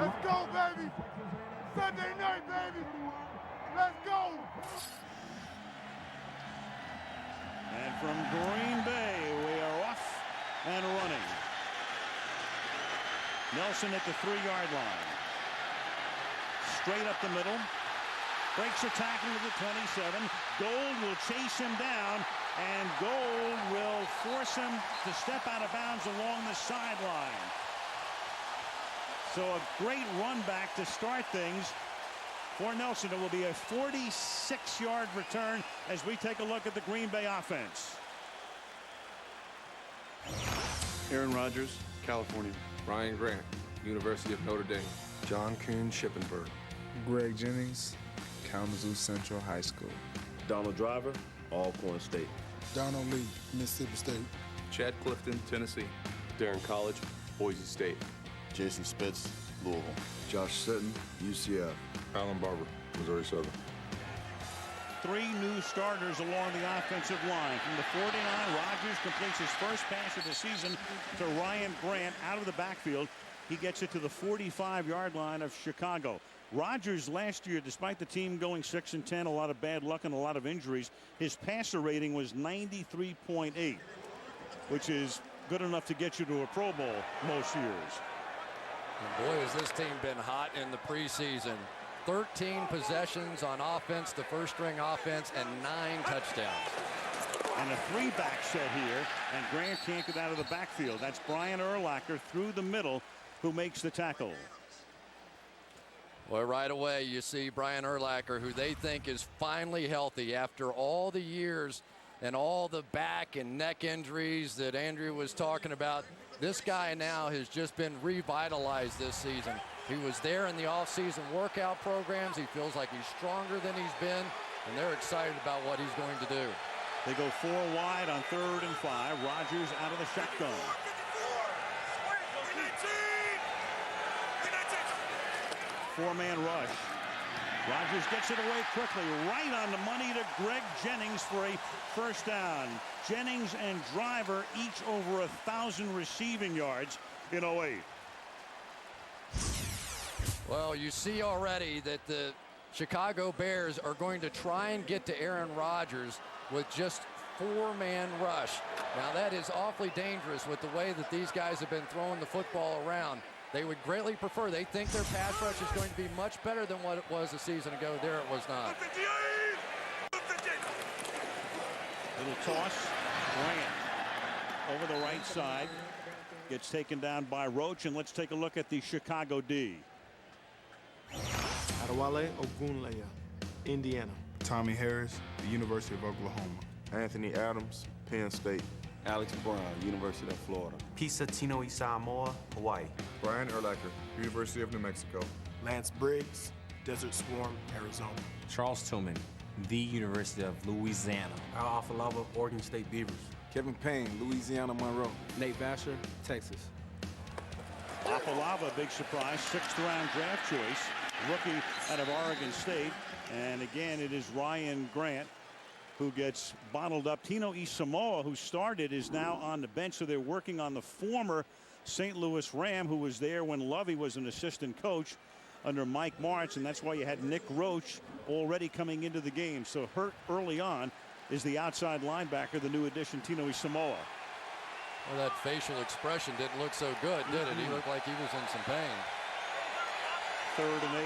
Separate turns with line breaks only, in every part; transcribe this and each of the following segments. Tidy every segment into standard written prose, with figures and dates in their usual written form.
Let's go, baby. Sunday night, baby. Let's go.
And from Green Bay, we are off and running. Nelson at the 3-yard line. Straight up the middle. Breaks a tackle to the 27. Gold will chase him down, and Gold will force him to step out of bounds along the sideline. So a great run back to start things for Nelson. It will be a 46-yard return as we take a look at the Green Bay offense.
Aaron Rodgers, California.
Ryan Grant, University of Notre Dame.
John Kuhn, Shippensburg.
Greg Jennings, Kalamazoo Central High School.
Donald Driver, Alcorn State.
Donald Lee, Mississippi State.
Chad Clifton, Tennessee.
Darren College, Boise State.
Jason Spitz, Louisville.
Josh Sutton, UCF.
Alan Barber, Missouri Southern.
3 new starters along the offensive line. From the 49, Rodgers completes his first pass of the season to Ryan Grant out of the backfield. He gets it to the 45-yard line of Chicago. Rodgers last year, despite the team going 6-10, a lot of bad luck and a lot of injuries, his passer rating was 93.8, which is good enough to get you to a Pro Bowl most years.
And boy, has this team been hot in the preseason. 13 possessions on offense, the first-string offense, and 9 touchdowns.
And a 3-back set here, and Grant can't get out of the backfield. That's Brian Urlacher through the middle who makes the tackle.
Well, right away you see Brian Urlacher, who they think is finally healthy after all the years and all the back and neck injuries that Andrew was talking about. This guy now has just been revitalized this season. He was there in the off-season workout programs. He feels like he's stronger than he's been, and they're excited about what he's going to do.
They go 4 wide on 3rd and 5. Rodgers out of the shotgun. 4-man rush. Rodgers gets it away quickly, right on the money to Greg Jennings for a first down. Jennings and Driver each over 1,000 receiving yards in 08.
Well, you see already that the Chicago Bears are going to try and get to Aaron Rodgers with just 4-man rush. Now that is awfully dangerous with the way that these guys have been throwing the football around. They would greatly prefer. They think their pass rush is going to be much better than what it was a season ago. There it was not.
Little toss. Grant over the right side. Gets taken down by Roach. And let's take a look at the Chicago D.
Adewale Ogunleya, Indiana.
Tommy Harris, the University of Oklahoma.
Anthony Adams, Penn State.
Alex Brown, University of Florida.
Pisa Tino Isamoa, Hawaii.
Brian Urlacher, University of New Mexico.
Lance Briggs, Desert Swarm, Arizona.
Charles Tillman, the University of Louisiana.
Al Afalava, Oregon State Beavers.
Kevin Payne, Louisiana Monroe.
Nate Vasher, Texas.
Afalava, big surprise, 6th-round draft choice, rookie out of Oregon State. And again, it is Ryan Grant who gets bottled up. Tino Isamoa, who started, is now on the bench, so they're working on the former St. Louis Ram, who was there when Lovey was an assistant coach under Mike Martz, and that's why you had Nick Roach already coming into the game. So hurt early on is the outside linebacker, the new addition, Tino Isamoa.
Well, that facial expression didn't look so good, did it? He looked like he was in some pain.
3rd and 8.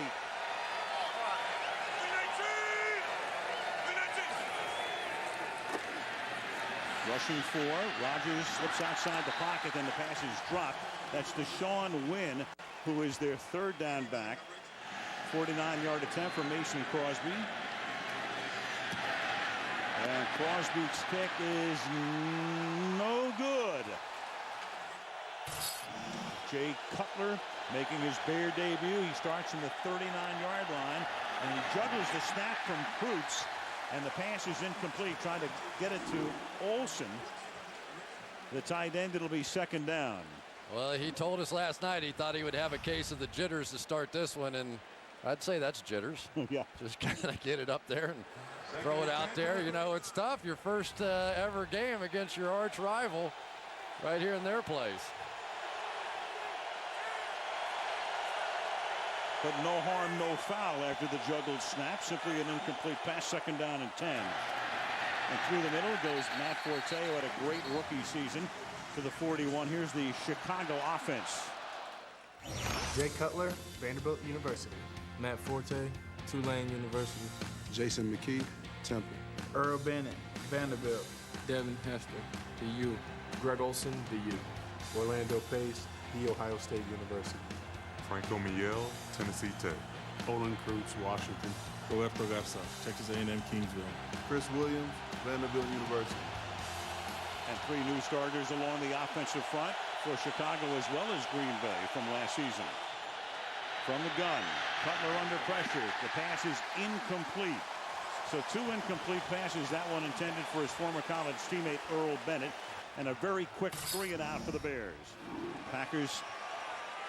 Rushing 4. Rodgers slips outside the pocket, then the pass is dropped. That's Deshaun Wynn, who is their 3rd down back. 49-yard attempt from Mason Crosby. And Crosby's kick is no good. Jay Cutler making his Bear debut. He starts in the 39-yard line, and he juggles the snap from Kreutz. And the pass is incomplete, trying to get it to Olsen. The tight end, it'll be 2nd down.
Well, he told us last night he thought he would have a case of the jitters to start this one, and I'd say that's jitters.
Yeah.
Just kind of get it up there and throw it out there. You know, it's tough. Your first ever game against your arch rival right here in their place.
But no harm, no foul after the juggled snap. Simply an incomplete pass, 2nd down and 10. And through the middle goes Matt Forte, who had a great rookie season, to the 41. Here's the Chicago offense.
Jay Cutler, Vanderbilt University.
Matt Forte, Tulane University.
Jason McKee, Temple.
Earl Bennett, Vanderbilt.
Devin Hester, the U.
Greg Olson, the U.
Orlando Pace, The Ohio State University.
Franco Miel, Tennessee Tech.
Olin Kreutz, Washington.
Roberto Garza, Texas A&M Kingsville.
Chris Williams, Vanderbilt University.
And 3 new starters along the offensive front for Chicago as well as Green Bay from last season. From the gun, Cutler under pressure. The pass is incomplete. So 2 incomplete passes, that one intended for his former college teammate Earl Bennett, and a very quick 3 and out for the Bears. Packers'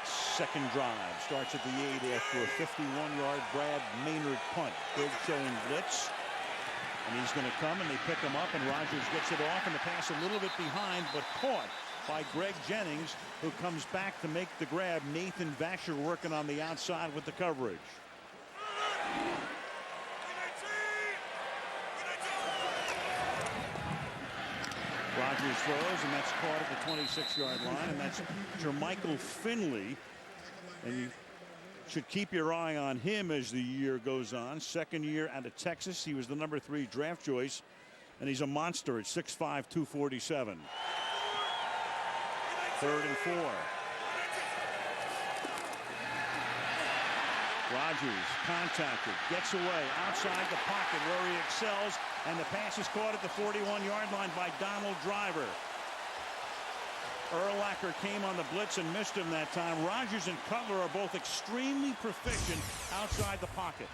second drive starts at the 8 after a 51-yard Brad Maynard punt. Big showing blitz, and he's going to come, and they pick him up, and Rodgers gets it off, and the pass a little bit behind, but caught by Greg Jennings, who comes back to make the grab. Nathan Vasher working on the outside with the coverage. Rodgers throws, and that's caught at the 26-yard line, and that's Jermichael Finley. And you should keep your eye on him as the year goes on. 2nd year out of Texas. He was the number 3 draft choice, and he's a monster at 6'5", 247. 3rd and 4. Rodgers contacted, gets away outside the pocket where he excels, and the pass is caught at the 41-yard line by Donald Driver. Urlacher came on the blitz and missed him that time. Rodgers and Cutler are both extremely proficient outside the pocket.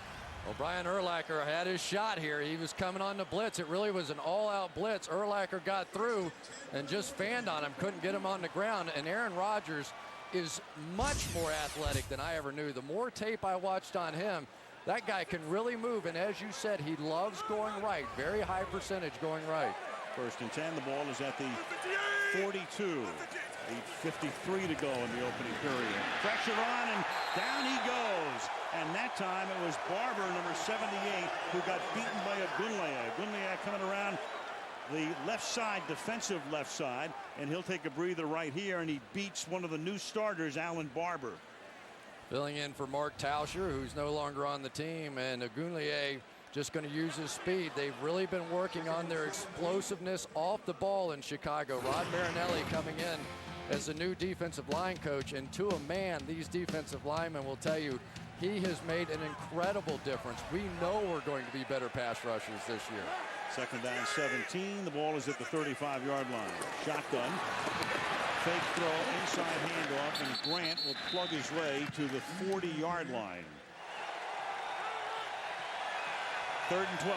Well, Brian Urlacher had his shot here. He was coming on the blitz. It really was an all-out blitz. Urlacher got through and just fanned on him, couldn't get him on the ground. And Aaron Rodgers is much more athletic than I ever knew. The more tape I watched on him, that guy can really move. And as you said, he loves going right. Very high percentage going right.
1st and 10. The ball is at the 42. 8:53 to go in the opening period. Pressure on, and down he goes. And that time it was Barber, number 78, who got beaten by Ogunleye. Ogunleye coming around the left side, defensive left side, and he'll take a breather right here, and he beats one of the new starters, Alan Barber.
Filling in for Mark Tauscher, who's no longer on the team, and Ogunleye just going to use his speed. They've really been working on their explosiveness off the ball in Chicago. Rod Marinelli coming in as the new defensive line coach, and to a man, these defensive linemen will tell you he has made an incredible difference. We know we're going to be better pass rushers this year.
2nd down 17. The ball is at the 35-yard line. Shotgun. Fake throw, inside handoff, and Grant will plug his way to the 40-yard line. 3rd and 12.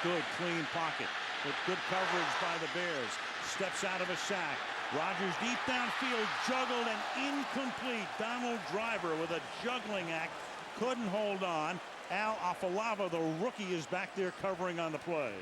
Good, clean pocket with good coverage by the Bears. Steps out of a sack. Rodgers deep downfield, juggled and incomplete. Donald Driver with a juggling act. Couldn't hold on. Al Afalava, the rookie, is back there covering on the play.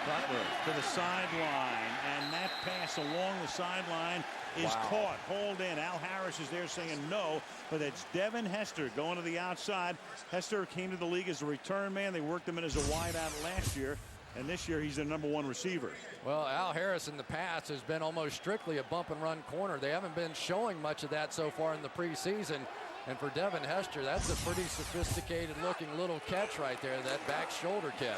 Cutler to the sideline, and that pass along the sideline is caught. Hold in. Al Harris is there saying no, but it's Devin Hester going to the outside. Hester came to the league as a return man. They worked him in as a wideout last year, and this year he's their #1 receiver.
Well, Al Harris in the past has been almost strictly a bump and run corner. They haven't been showing much of that so far in the preseason. And for Devin Hester, that's a pretty sophisticated looking little catch right there, that back shoulder catch.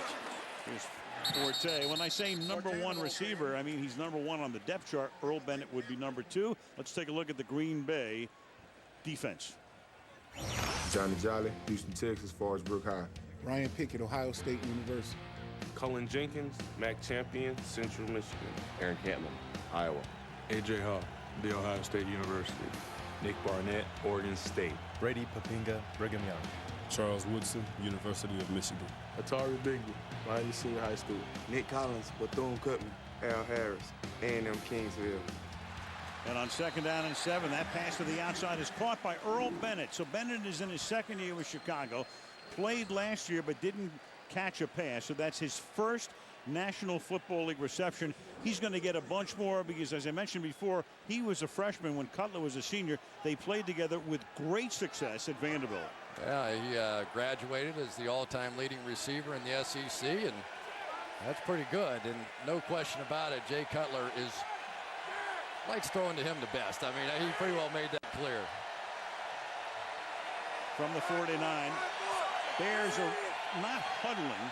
Here's Forte. When I say #1 receiver, I mean he's #1 on the depth chart. Earl Bennett would be #2. Let's take a look at the Green Bay defense.
Johnny Jolly, Houston, Texas, Forestbrook High.
Ryan Pickett, Ohio State University.
Cullen Jenkins, Mac Champion, Central Michigan.
Aaron Campbell, Iowa.
A.J. Hall, The Ohio State University.
Nick Barnett, Oregon State.
Brady Papinga, Brigham Young.
Charles Woodson, University of Michigan.
Atari Bigby, Miami Senior High School.
Nick Collins, Bethune-Cookman. Al Harris, A&M Kingsville.
And on 2nd down and 7, that pass to the outside is caught by Earl Bennett. So Bennett is in his 2nd year with Chicago. played last year but didn't catch a pass. So that's his first National Football League reception. He's going to get a bunch more because, as I mentioned before, he was a freshman when Cutler was a senior. They played together with great success at Vanderbilt.
Yeah, he graduated as the all-time leading receiver in the SEC, and that's pretty good. And no question about it, Jay Cutler likes throwing to him the best. I mean, he pretty well made that clear.
From the 49, Bears are not huddling.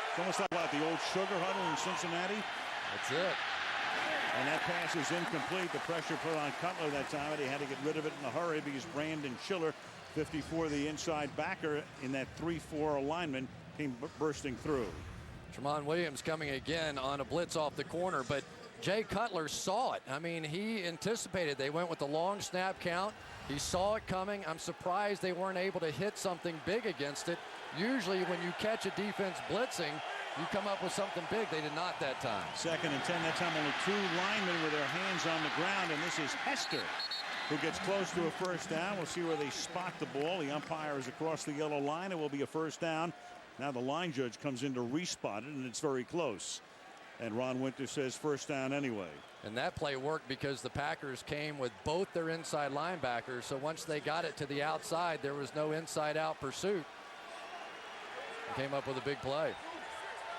It's almost like the old sugar huddle in Cincinnati.
That's it.
And that pass is incomplete. The pressure put on Cutler that time, and he had to get rid of it in a hurry because Brandon Schiller, 54, the inside backer in that 3-4 alignment, came bursting through.
Tramon Williams coming again on a blitz off the corner, but Jay Cutler saw it. I mean, he anticipated. They went with the long snap count. He saw it coming. I'm surprised they weren't able to hit something big against it. Usually when you catch a defense blitzing, you come up with something big. They did not that time.
2nd and 10. That time only 2 linemen with their hands on the ground, and this is Hester who gets close to a first down. We'll see where they spot the ball. The umpire is across the yellow line. It will be a first down. Now the line judge comes in to respot it, and it's very close. And Ron Winter says first down anyway.
And that play worked because the Packers came with both their inside linebackers. So once they got it to the outside, there was no inside-out pursuit. They came up with a big play.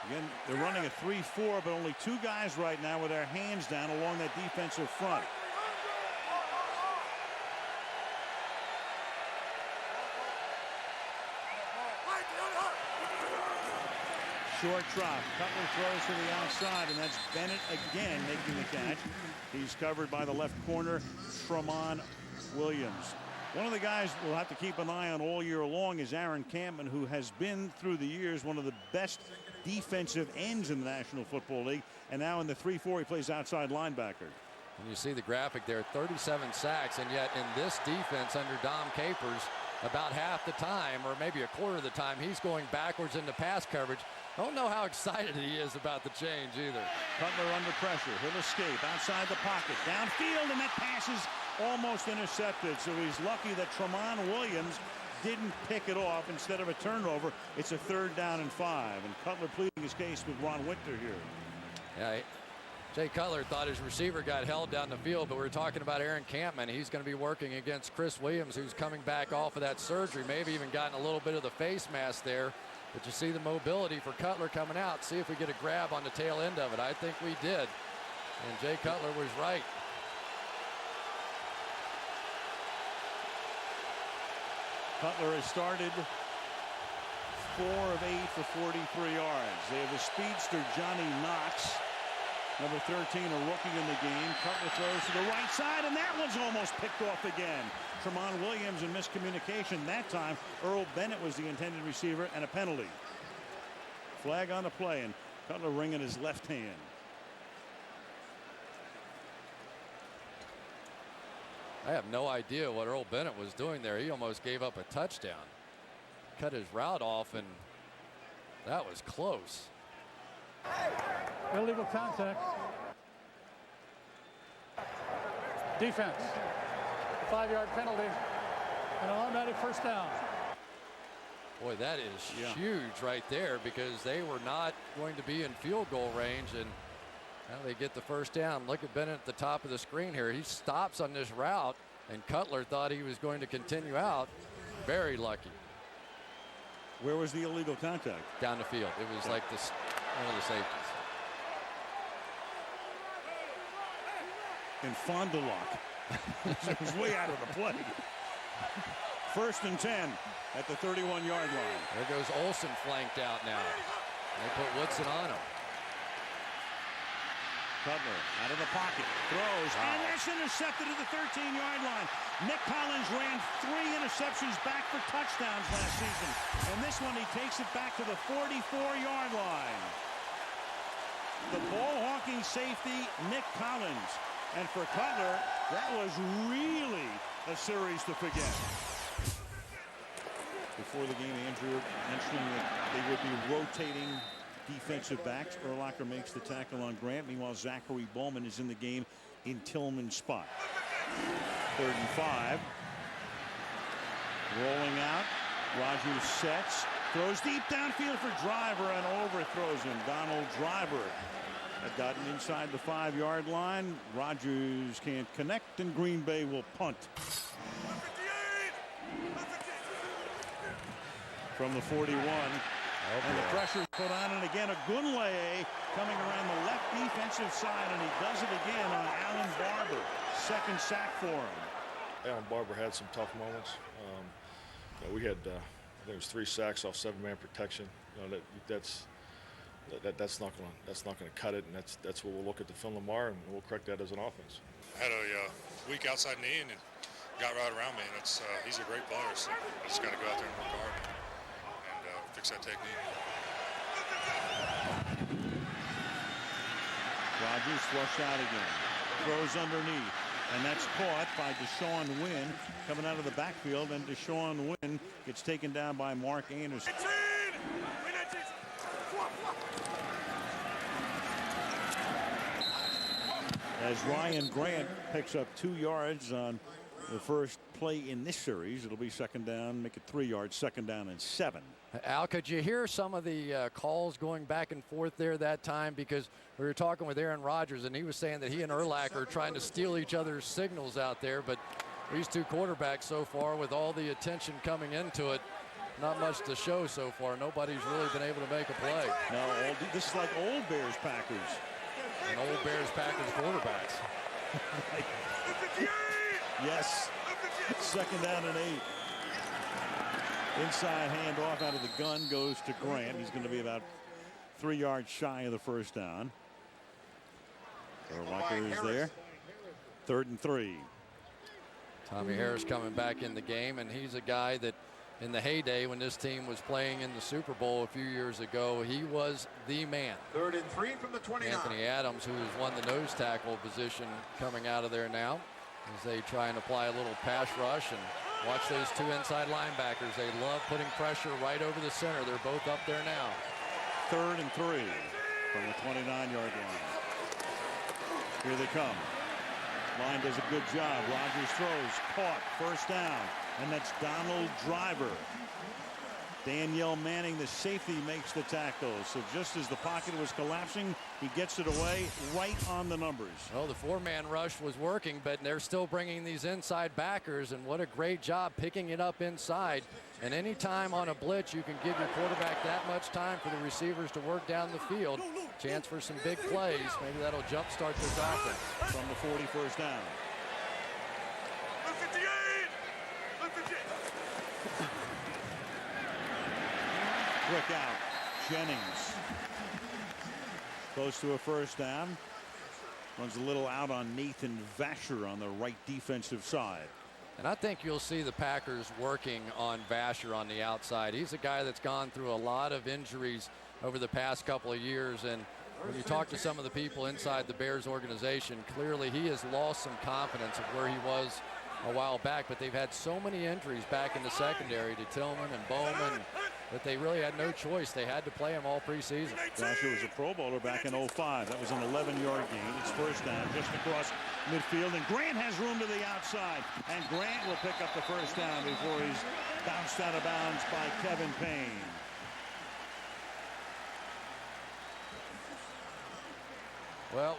Again, they're running a 3-4, but only 2 guys right now with their hands down along that defensive front. Short drop. Cutler throws to the outside, and that's Bennett again making the catch. He's covered by the left corner, Tramon Williams. One of the guys we'll have to keep an eye on all year long is Aaron Campman, who has been through the years one of the best defensive ends in the National Football League, and now in the 3-4 he plays outside linebacker.
And you see the graphic there, 37 sacks, and yet in this defense under Dom Capers, about half the time, or maybe a quarter of the time, he's going backwards into pass coverage. I don't know how excited he is about the change either.
Cutler under pressure. He'll escape outside the pocket. Downfield, and that pass is almost intercepted. So he's lucky that Tramon Williams didn't pick it off. Instead of a turnover, it's a 3rd down and 5. And Cutler pleading his case with Ron Winter here.
Yeah, Jay Cutler thought his receiver got held down the field, but we're talking about Aaron Campman. He's going to be working against Chris Williams, who's coming back off of that surgery, maybe even gotten a little bit of the face mask there. But you see the mobility for Cutler coming out. See if we get a grab on the tail end of it. I think we did. And Jay Cutler was right.
Cutler has started 4 of 8 for 43 yards. They have the speedster Johnny Knox, number 13, a rookie in the game. Cutler throws to the right side, and that one's almost picked off again. Tramon Williams in miscommunication. That time, Earl Bennett was the intended receiver, and a penalty. Flag on the play, and Cutler wringing his left hand.
I have no idea what Earl Bennett was doing there. He almost gave up a touchdown. Cut his route off, and that was close.
Illegal contact. Defense. 5-yard penalty and an automatic first down.
Boy, that is huge right there, because they were not going to be in field goal range, and now they get the first down. Look at Bennett at the top of the screen here. He stops on this route, and Cutler thought he was going to continue out. Very lucky.
Where was the illegal contact?
Down the field. It was like this, one of the safeties.
In Fond du Lac. It was way out of the play. 1st and 10 at the 31-yard line.
There goes Olsen flanked out now. They put Woodson on him.
Cutler out of the pocket, throws, and that's intercepted at the 13-yard line. Nick Collins ran 3 interceptions back for touchdowns last season, and this one he takes it back to the 44-yard line. The ball-hawking safety, Nick Collins. And for Cutler, that was really a series to forget. Before the game, Andrew mentioning that they would be rotating defensive backs. Urlacher makes the tackle on Grant. Meanwhile, Zachary Bowman is in the game in Tillman's spot. 3rd and 5. Rolling out. Rogers sets, throws deep downfield for Driver and overthrows him. Donald Driver had gotten inside the 5-yard line. Rogers can't connect, and Green Bay will punt. From the 41. And the pressure put on, and again Ogunleye coming around the left defensive side, and he does it again on Alan Barber. Second sack for him.
Alan Barber had some tough moments. We had, I think it was 3 sacks off 7-man protection. That's not gonna cut it, and that's what we'll look at the film tomorrow, and we'll correct that as an offense.
I had a weak outside knee, and it got right around me, and he's a great player, so I just got to go out there and work hard and fix that technique.
Rogers flushed out again, throws underneath, and that's caught by Deshaun Wynn coming out of the backfield, and Deshaun Wynn gets taken down by Mark Anderson. As Ryan Grant picks up 2 yards on the first play in this series, it'll be second down, make it 3 yards, second down and 7.
Al, could you hear some of the calls going back and forth there that time? Because we were talking with Aaron Rodgers, and he was saying that he and Urlacher are trying to steal each other's signals out there. But these two quarterbacks so far, with all the attention coming into it, not much to show so far. Nobody's really been able to make a play.
No, this is like old Bears Packers.
And old Bears Packers quarterbacks.
Yes. Second down and 8. Inside handoff out of the gun goes to Grant. He's going to be about 3 yards shy of the first down. Urlacher is there. 3rd and 3.
Tommy Harris coming back in the game, and he's a guy that in the heyday when this team was playing in the Super Bowl a few years ago, he was the man.
3rd and 3 from the 29.
Anthony Adams, who has won the nose tackle position, coming out of there now as they try and apply a little pass rush. And watch those 2 inside linebackers. They love putting pressure right over the center. They're both up there now.
3rd and 3 from the 29-yard line. Here they come. Line does a good job. Rogers throws, caught, first down, and that's Donald Driver. Danielle Manning, the safety, makes the tackle. So just as the pocket was collapsing, he gets it away right on the numbers.
Well, the 4-man rush was working, but they're still bringing these inside backers, and what a great job picking it up inside. And any time on a blitz, you can give your quarterback that much time for the receivers to work down the field. Chance for some big plays. Maybe that'll jumpstart this offense.
From the 41st down. Quick out. Jennings. Close to a first down. Runs a little out on Nathan Vasher on the right defensive side.
And I think you'll see the Packers working on Vasher on the outside. He's a guy that's gone through a lot of injuries over the past couple of years. And when you talk to some of the people inside the Bears organization, clearly he has lost some confidence of where he was a while back. But they've had so many injuries back in the secondary to Tillman and Bowman that they really had no choice. They had to play him all preseason.
Vasher was a Pro Bowler back in 05. That was an 11-yard gain. It's first down just across midfield, and Grant has room to the outside, and Grant will pick up the first down before he's bounced out of bounds by Kevin Payne.
Well,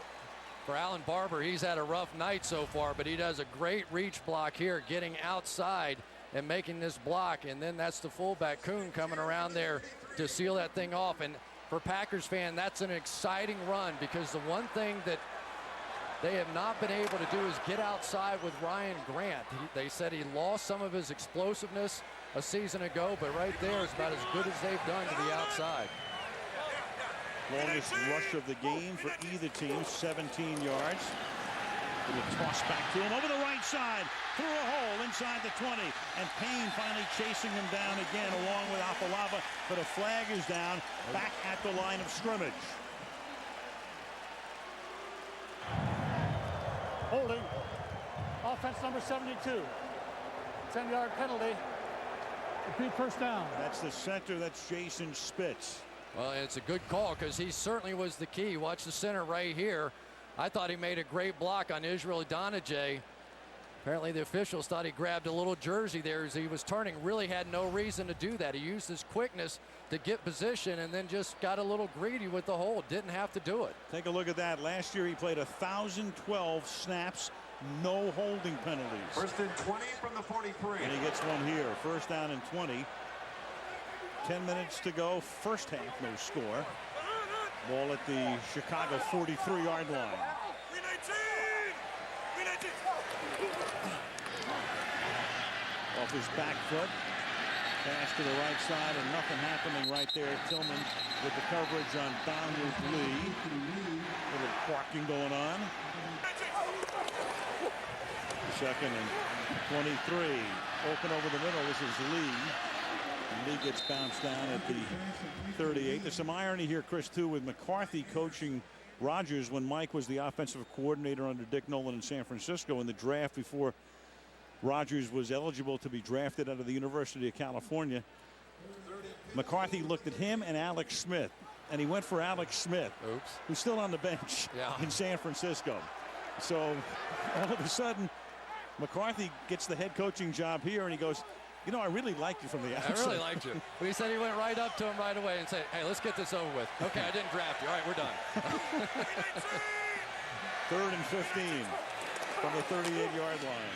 for Alan Barber, he's had a rough night so far, but he does a great reach block here, getting outside and making this block, and then that's the fullback Kuhn coming around there to seal that thing off. And for Packers fan, that's an exciting run, because the one thing that they have not been able to do is get outside with Ryan Grant. They said he lost some of his explosiveness a season ago, but right there is about as good as they've done to the outside.
Longest rush of the game for either team, 17 yards. A toss back to him over the right side, through a hole inside the 20, and Payne finally chasing him down again along with Afalava, but a flag is down back at the line of scrimmage.
Holding. Offense number 72. 10-yard penalty. Repeat first down.
That's the center. That's Jason Spitz.
Well, it's a good call, because he certainly was the key. Watch the center right here. I thought he made a great block on Israel Donijay, Apparently the officials thought he grabbed a little jersey there as he was turning. Really had no reason to do that. He used his quickness to get position and then just got a little greedy with the hold. Didn't have to do it.
Take a look at that. Last year he played 1,012 snaps, no holding penalties.
First and 20 from the 43.
And he gets one here. First down and 20. 10 minutes to go. First half, no score. Ball at the Chicago 43-yard line. Off his back foot. Pass to the right side and nothing happening right there. Tillman with the coverage on Bounders Lee. Little parking going on. Second and 23. Open over the middle. This is Lee. And Lee gets bounced down at the 38. There's some irony here, Chris, too, with McCarthy coaching Rodgers when Mike was the offensive coordinator under Dick Nolan in San Francisco in the draft before Rodgers was eligible to be drafted out of the University of California. McCarthy looked at him and Alex Smith, and he went for Alex Smith, who's still on the bench in San Francisco. So all of a sudden, McCarthy gets the head coaching job here, and he goes, you know, I really liked you from the outside.
I really liked you. Well, he said he went right up to him right away and said, hey, let's get this over with. Okay, I didn't draft you. All right, we're done.
3rd and 15 from the 38-yard line.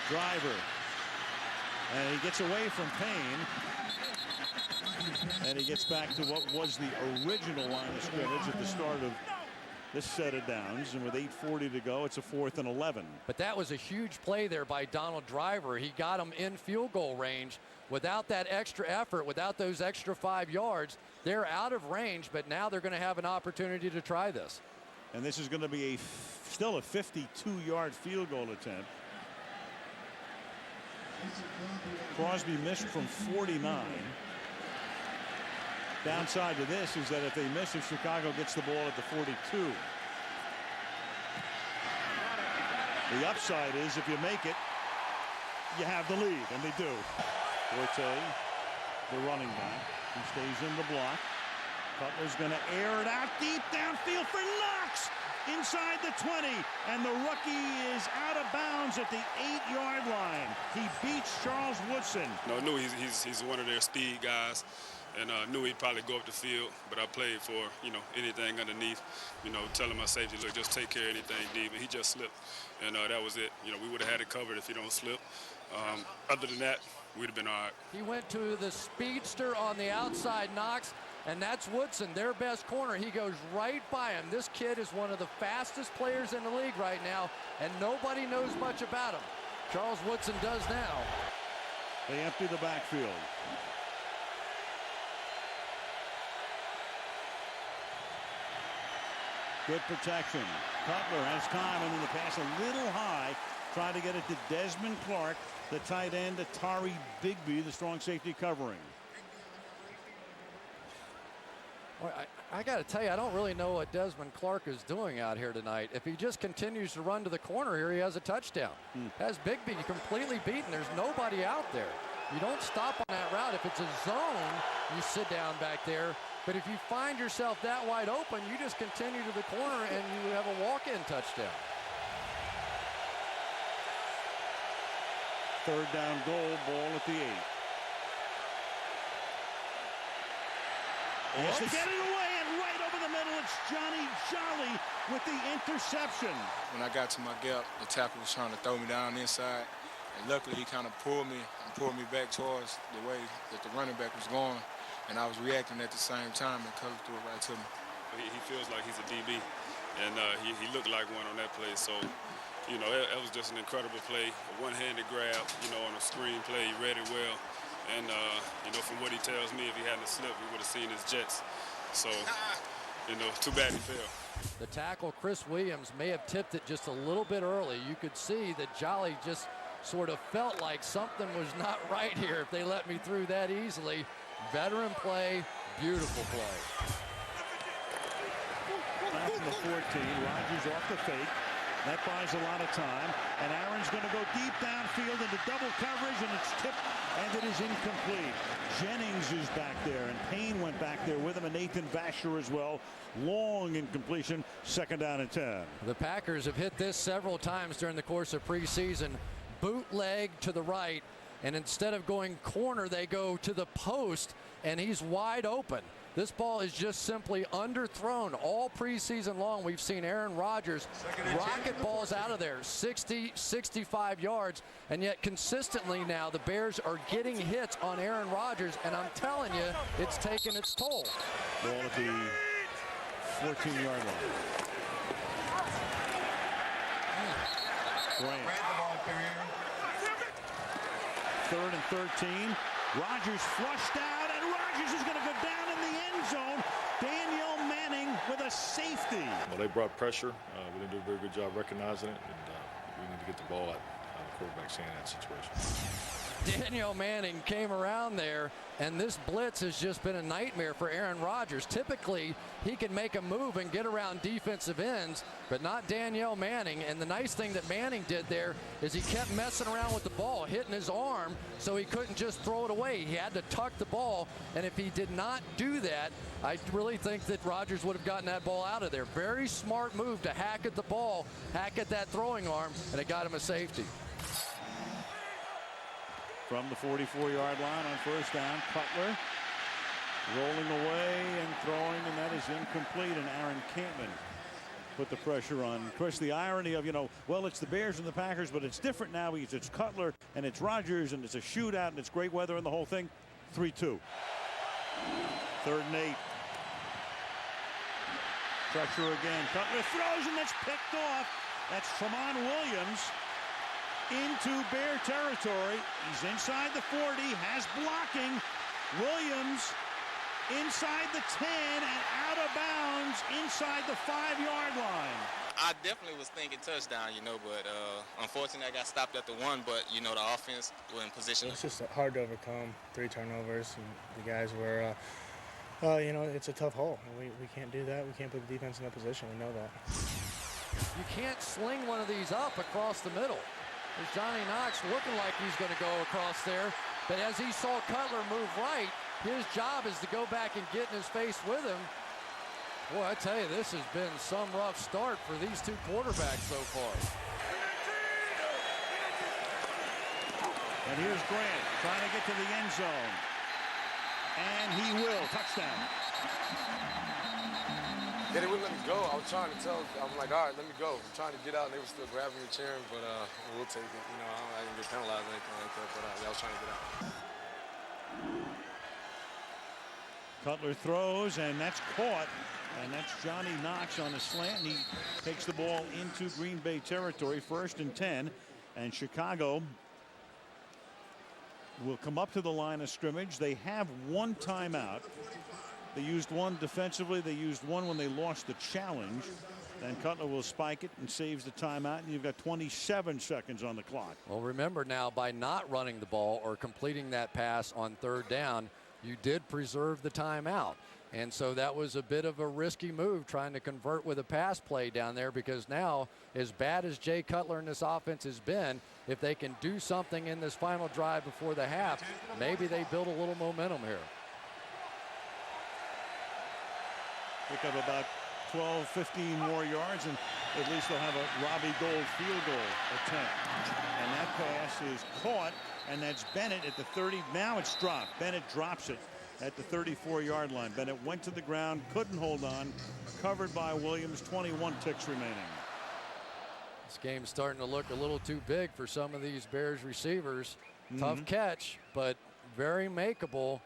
Driver. And he gets away from Payne. And he gets back to what was the original line of scrimmage at the start of this set of downs. And with 8:40 to go, it's a 4th and 11.
But that was a huge play there by Donald Driver. He got him in field goal range. Without that extra effort, without those extra 5 yards, they're out of range, but now they're going to have an opportunity to try this.
And this is going to be still a 52-yard field goal attempt. Crosby missed from 49. Downside to this is that if they miss, if Chicago gets the ball at the 42. The upside is if you make it, you have the lead, and they do. Forte, the running back, he stays in the block. Cutler's going to air it out deep downfield for Knox inside the 20, and the rookie is out of bounds at the 8-yard line. He beats Charles Woodson.
No, I knew he's one of their speed guys, and knew he'd probably go up the field, but I played for, you know, anything underneath, you know, telling my safety, look, just take care of anything deep, and he just slipped, and that was it. You know, we would have had it covered if he don't slip. Other than that, we'd have been all right.
He went to the speedster on the outside, Knox, and that's Woodson, their best corner. He goes right by him. This kid is one of the fastest players in the league right now, and nobody knows much about him. Charles Woodson does now.
They empty the backfield. Good protection. Cutler has time, and then the pass a little high. Trying to get it to Desmond Clark, the tight end, Atari Bigby, the strong safety covering.
Well, I got to tell you, I don't really know what Desmond Clark is doing out here tonight. If he just continues to run to the corner here, he has a touchdown. Has Bigby completely beaten. There's nobody out there. You don't stop on that route. If it's a zone, you sit down back there. But if you find yourself that wide open, you just continue to the corner and you have a walk-in touchdown.
3rd down goal, ball at the 8. Yes, to get it away, and right over the middle, it's Johnny Jolly with the interception.
When I got to my gap, the tackle was trying to throw me down inside, and luckily he kind of pulled me back towards the way that the running back was going, and I was reacting at the same time, and Cutler threw it right to me.
He feels like he's a DB, and he looked like one on that play, so you know, that was just an incredible play, a one-handed grab, you know, on a screen play. He read it well. And, you know, from what he tells me, if he hadn't slipped, we would have seen his jets. So, you know, too bad he fell.
The tackle, Chris Williams, may have tipped it just a little bit early. You could see that Jolly just sort of felt like something was not right here if they let me through that easily. Veteran play, beautiful play.
Back from the 14, Rodgers off the fake. That buys a lot of time. And Aaron's going to go deep downfield into double coverage, and it's tipped, and it is incomplete. Jennings is back there, and Payne went back there with him, and Nathan Vasher as well. Long incompletion, 2nd down and 10.
The Packers have hit this several times during the course of preseason. Bootleg to the right, and instead of going corner, they go to the post, and he's wide open. This ball is just simply underthrown all preseason long. We've seen Aaron Rodgers rocket balls out of there 60, 65 yards, and yet consistently now the Bears are getting hits on Aaron Rodgers, and I'm telling you, it's taken its toll.
Ball at the 14-yard line. Grant. 3rd and 13. Rodgers flushed out, and Rodgers is going to go down in the end zone. Daniel Manning with a safety.
Well, they brought pressure. We didn't do a very good job recognizing it, and we need to get the ball out of the quarterback's hand in that situation.
Daniel Manning came around there, and this blitz has just been a nightmare for Aaron Rodgers. Typically, he can make a move and get around defensive ends, but not Daniel Manning. And the nice thing that Manning did there is he kept messing around with the ball, hitting his arm, so he couldn't just throw it away. He had to tuck the ball, and if he did not do that, I really think that Rodgers would have gotten that ball out of there. Very smart move to hack at the ball, hack at that throwing arm, and it got him a safety.
From the 44-yard line on 1st down, Cutler rolling away and throwing, and that is incomplete. And Aaron Campman put the pressure on. Of course, the irony of, well, it's the Bears and the Packers, but it's different now because it's Cutler and it's Rodgers and it's a shootout and it's great weather and the whole thing. 3-2. 3rd and 8. Pressure again. Cutler throws, and that's picked off. That's Tramon Williams into Bear territory. He's inside the 40, has blocking. Williams inside the 10 and out of bounds inside the 5-yard line.
I definitely was thinking touchdown, but unfortunately I got stopped at the 1, but the offense were in position.
It's just hard to overcome 3 turnovers, and the guys were it's a tough hole. We can't do that. We can't put the defense in that position. We know that.
You can't sling one of these up across the middle. There's Johnny Knox looking like he's going to go across there. But as he saw Cutler move right, his job is to go back and get in his face with him. Boy, I tell you, this has been some rough start for these 2 quarterbacks so far.
And here's Grant trying to get to the end zone. And he will. Touchdown.
Yeah, they wouldn't let me go. I was trying to tell, I'm like, all right, let me go. I'm trying to get out, and they were still grabbing me and cheering, but we'll take it. I didn't get penalized or anything like that, but I was trying to get out.
Cutler throws, and that's caught. And that's Johnny Knox on a slant. And he takes the ball into Green Bay territory, 1st and 10. And Chicago will come up to the line of scrimmage. They have 1 timeout. They used 1 defensively. They used 1 when they lost the challenge. And Cutler will spike it and saves the timeout. And you've got 27 seconds on the clock.
Well, remember now, by not running the ball or completing that pass on 3rd down, you did preserve the timeout. And so that was a bit of a risky move, trying to convert with a pass play down there, because now, as bad as Jay Cutler in this offense has been, if they can do something in this final drive before the half, maybe they build a little momentum here.
Pick up about 12, 15 more yards, and at least they'll have a Robbie Gould field goal attempt. And that pass is caught, and that's Bennett at the 30. Now it's dropped. Bennett drops it at the 34-yard line. Bennett went to the ground, couldn't hold on, covered by Williams. 21 ticks remaining.
This game's starting to look a little too big for some of these Bears receivers. Tough catch, but very makeable.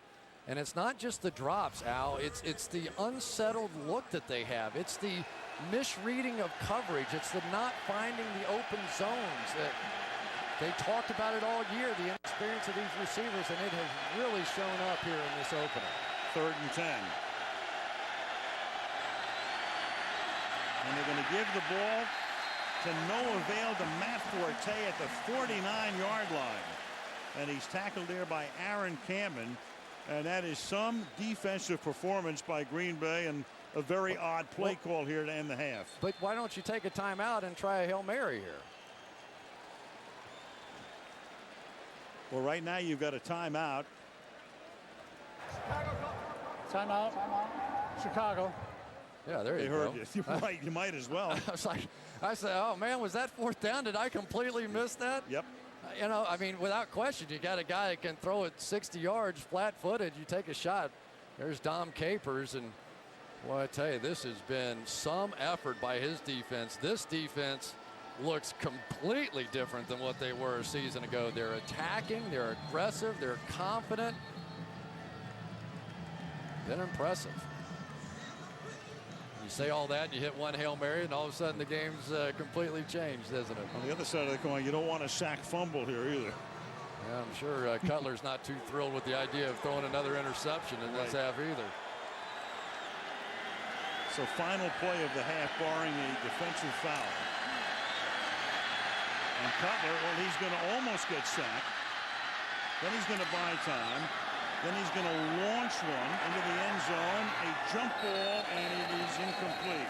And it's not just the drops, Al. It's the unsettled look that they have. It's the misreading of coverage. It's the not finding the open zones. They talked about it all year, the inexperience of these receivers, and it has really shown up here in this opener.
3rd and 10. And they're going to give the ball to no avail to Matt Forte at the 49-yard line. And he's tackled there by Aaron Campman. And that is some defensive performance by Green Bay. And a very odd play call here to end the half.
But why don't you take a timeout and try a Hail Mary here?
Well, right now you've got a timeout.
Timeout. Chicago.
Yeah, there you
go.
They
heard you. Right, you might as well.
I said, oh man, was that 4th down? Did I completely miss that?
Yep.
You know, I mean, without question, you got a guy that can throw it 60 yards flat-footed. You take a shot. There's Dom Capers, and well, I tell you, this has been some effort by his defense. This defense looks completely different than what they were a season ago. They're attacking, they're aggressive, they're confident. Been impressive. You say all that, and you hit one Hail Mary, and all of a sudden the game's completely changed, isn't it?
On the other side of the coin, you don't want a sack fumble here either.
Yeah, I'm sure Cutler's not too thrilled with the idea of throwing another interception in this half either.
So final play of the half, barring a defensive foul. And Cutler, well, he's going to almost get sacked. Then he's going to buy time. Then he's going to launch one into the end zone, a jump ball, and it is incomplete.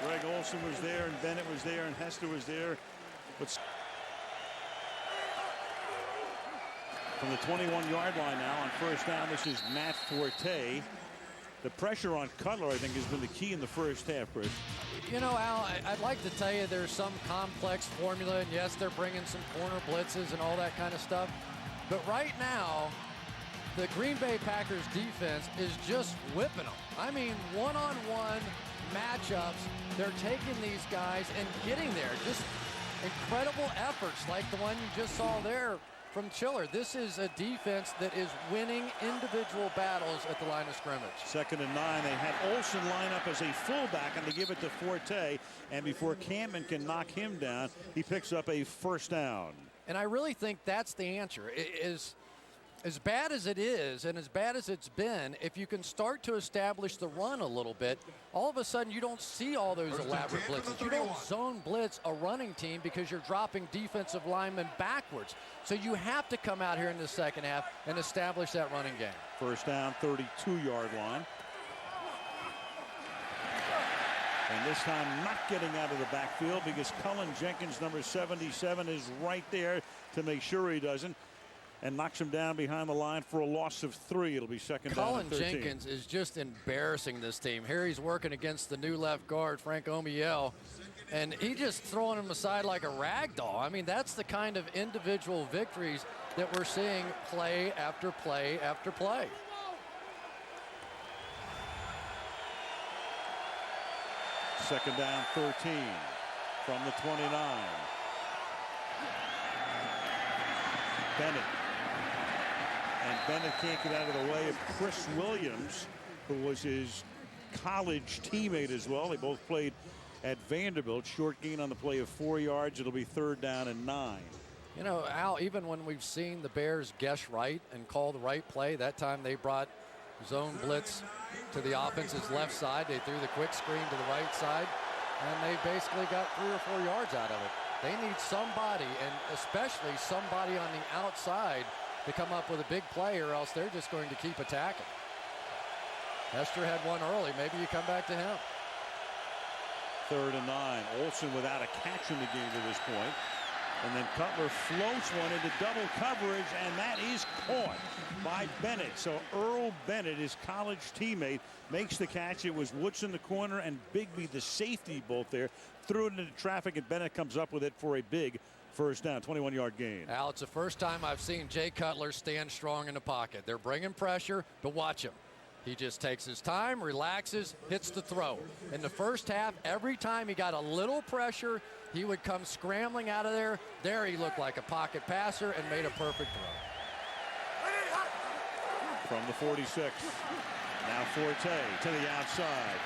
Greg Olson was there, and Bennett was there, and Hester was there. But from the 21-yard line now on 1st down, this is Matt Forte. The pressure on Cutler, I think, has been the key in the first half, Chris.
You know, Al, I'd like to tell you there's some complex formula, and yes, they're bringing some corner blitzes and all that kind of stuff. But right now, the Green Bay Packers defense is just whipping them. I mean, one-on-one matchups, they're taking these guys and getting there. Just incredible efforts like the one you just saw there from Chiller. This is a defense that is winning individual battles at the line of scrimmage.
2nd and 9. They had Olsen line up as a fullback, and they give it to Forte. And before Campman can knock him down, he picks up a 1st down.
And I really think that's the answer. As bad as it is and as bad as it's been, if you can start to establish the run a little bit, all of a sudden you don't see all those elaborate blitzes. You don't zone blitz a running team because you're dropping defensive linemen backwards. So you have to come out here in the second half and establish that running game.
1st down, 32-yard line. And this time not getting out of the backfield because Cullen Jenkins, number 77, is right there to make sure he doesn't. And knocks him down behind the line for a loss of 3. It'll be 2nd down and 13.
Cullen Jenkins is just embarrassing this team. Here he's working against the new left guard, Frank Omiel, and he just throwing him aside like a rag doll. I mean, that's the kind of individual victories that we're seeing play after play after play.
Second down, 13 from the 29. Bennett. And Bennett can't get out of the way of Chris Williams, who was his college teammate as well. They both played at Vanderbilt. Short gain on the play of 4 yards. It'll be 3rd down and 9.
You know, Al, even when we've seen the Bears guess right and call the right play, that time they brought zone blitz to the offense's left side. They threw the quick screen to the right side, and they basically got 3 or 4 yards out of it. They need somebody, and especially somebody on the outside, to come up with a big play, or else they're just going to keep attacking. Hester had one early. Maybe you come back to him.
3rd and 9. Olsen without a catch in the game to this point. And then Cutler floats one into double coverage, and that is caught by Bennett. So Earl Bennett, his college teammate, makes the catch. It was Woods in the corner and Bigby, the safety, both there. Threw it into traffic, and Bennett comes up with it for a big 1st down, 21-yard gain.
Al, it's the first time I've seen Jay Cutler stand strong in the pocket. They're bringing pressure, but watch him. He just takes his time, relaxes, hits the throw. In the first half, every time he got a little pressure, he would come scrambling out of there. There he looked like a pocket passer and made a perfect throw.
From the 46, now Forte to the outside.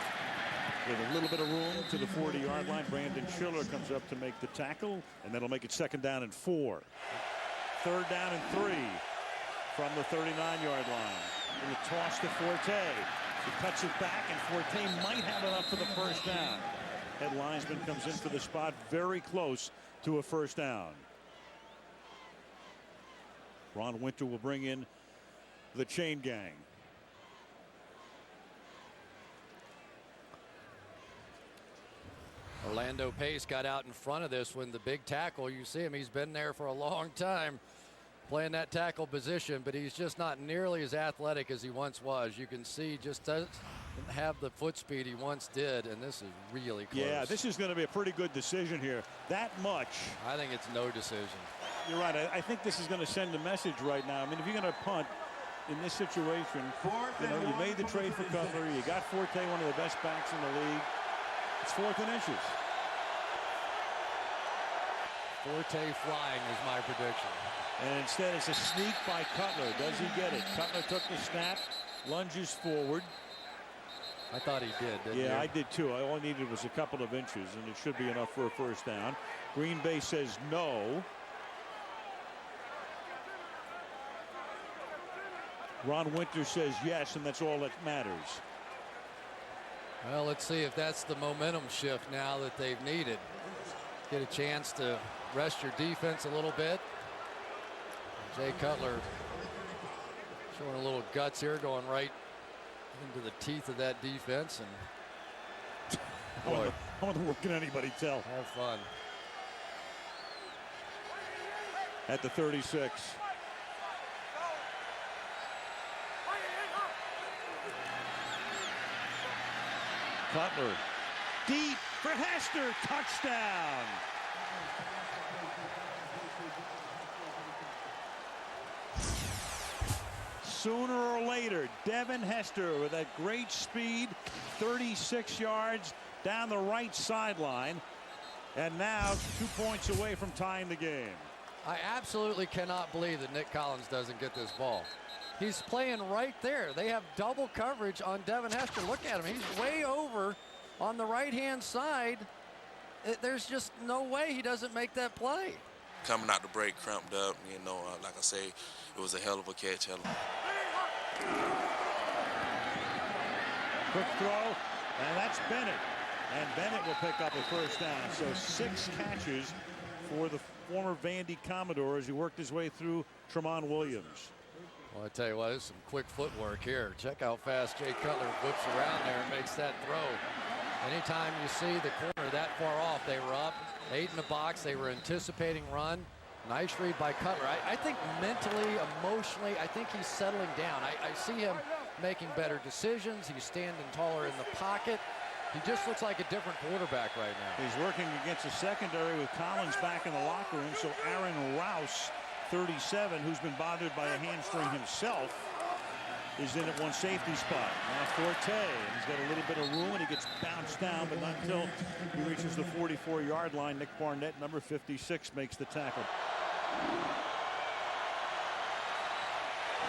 With a little bit of room to the 40-yard line. Brandon Schiller comes up to make the tackle, and that'll make it 2nd down and 4. 3rd down and 3 from the 39-yard line. And the toss to Forte. He cuts it back, and Forte might have enough for the 1st down. Ed Linesman comes in for the spot, very close to a 1st down. Ron Winter will bring in the chain gang.
Orlando Pace got out in front of this when the big tackle. You see him, he's been there for a long time playing that tackle position, but he's just not nearly as athletic as he once was. You can see just doesn't have the foot speed he once did, and this is really close.
Yeah, this is going to be a pretty good decision here. That much.
I think it's no decision.
You're right. I think this is going to send a message right now. I mean, if you're going to punt in this situation, you made the trade for Cutler. You got Forte, one of the best backs in the league. It's 4th and inches.
Forte flying is my prediction.
And instead, it's a sneak by Cutler. Does he get it? Cutler took the snap, lunges forward.
I thought he did, didn't
Yeah,
you?
I did too. All I needed was a couple of inches, and it should be enough for a first down. Green Bay says no. Ron Winter says yes, and that's all that matters.
Well, let's see if that's the momentum shift now that they've needed. Get a chance to rest your defense a little bit. Jay Cutler showing a little guts here, going right into the teeth of that defense. And boy,
what can anybody tell?
Have fun.
At the 36. Cutler deep for Hester, touchdown. Sooner or later, Devin Hester with that great speed, 36 yards down the right sideline, and now 2 points away from tying the game.
I absolutely cannot believe that Nick Collins doesn't get this ball. He's playing right there. They have double coverage on Devin Hester. Look at him. He's way over on the right-hand side. There's just no way he doesn't make that play.
Coming out the break, cramped up, like I say, it was a hell of a catch.
Quick throw, and that's Bennett. And Bennett will pick up a first down. So 6 catches for the former Vandy Commodore as he worked his way through Tremont Williams.
Well, I tell you what, there's some quick footwork here. Check how fast Jay Cutler whips around there and makes that throw. Anytime you see the corner that far off, they were up 8 in the box. They were anticipating run. Nice read by Cutler. I think mentally, emotionally, I think he's settling down. I see him making better decisions. He's standing taller in the pocket. He just looks like a different quarterback right now.
He's working against a secondary with Collins back in the locker room. So Aaron Rouse, 37, who's been bothered by a hamstring himself, is in at one safety spot. Now Forte, and he's got a little bit of room, and he gets bounced down, but not until he reaches the 44-yard line. Nick Barnett, number 56, makes the tackle.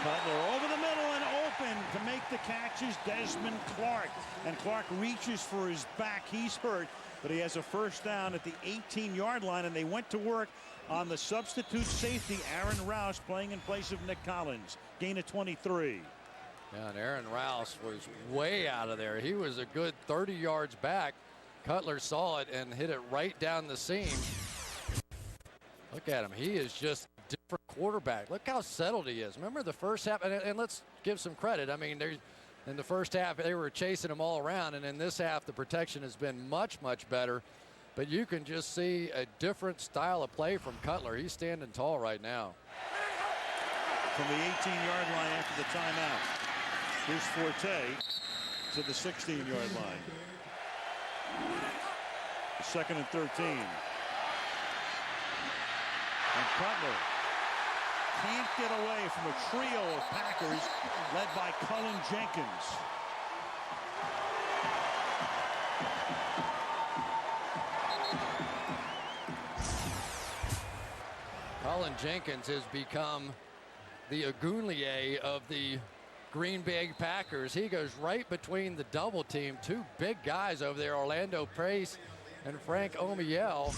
Cutler over the middle and open to make the catches, Desmond Clark. And Clark reaches for his back. He's hurt, but he has a first down at the 18-yard line, and they went to work on the substitute safety, Aaron Rouse, playing in place of Nick Collins. Gain of 23.
Yeah, and Aaron Rouse was way out of there. He was a good 30 yards back. Cutler saw it and hit it right down the seam. Look at him. He is just a different quarterback. Look how settled he is. Remember the first half, and let's give some credit. I mean, in the first half, they were chasing him all around, and in this half, the protection has been much, much better. But you can just see a different style of play from Cutler. He's standing tall right now.
From the 18-yard line after the timeout. Here's Forte to the 16-yard line. Second and 13. And Cutler can't get away from a trio of Packers led by Cullen Jenkins.
Cullen Jenkins has become the Agunlier of the Green Bay Packers. He goes right between the double team. 2 big guys over there, Orlando Pace and Frank Omiel.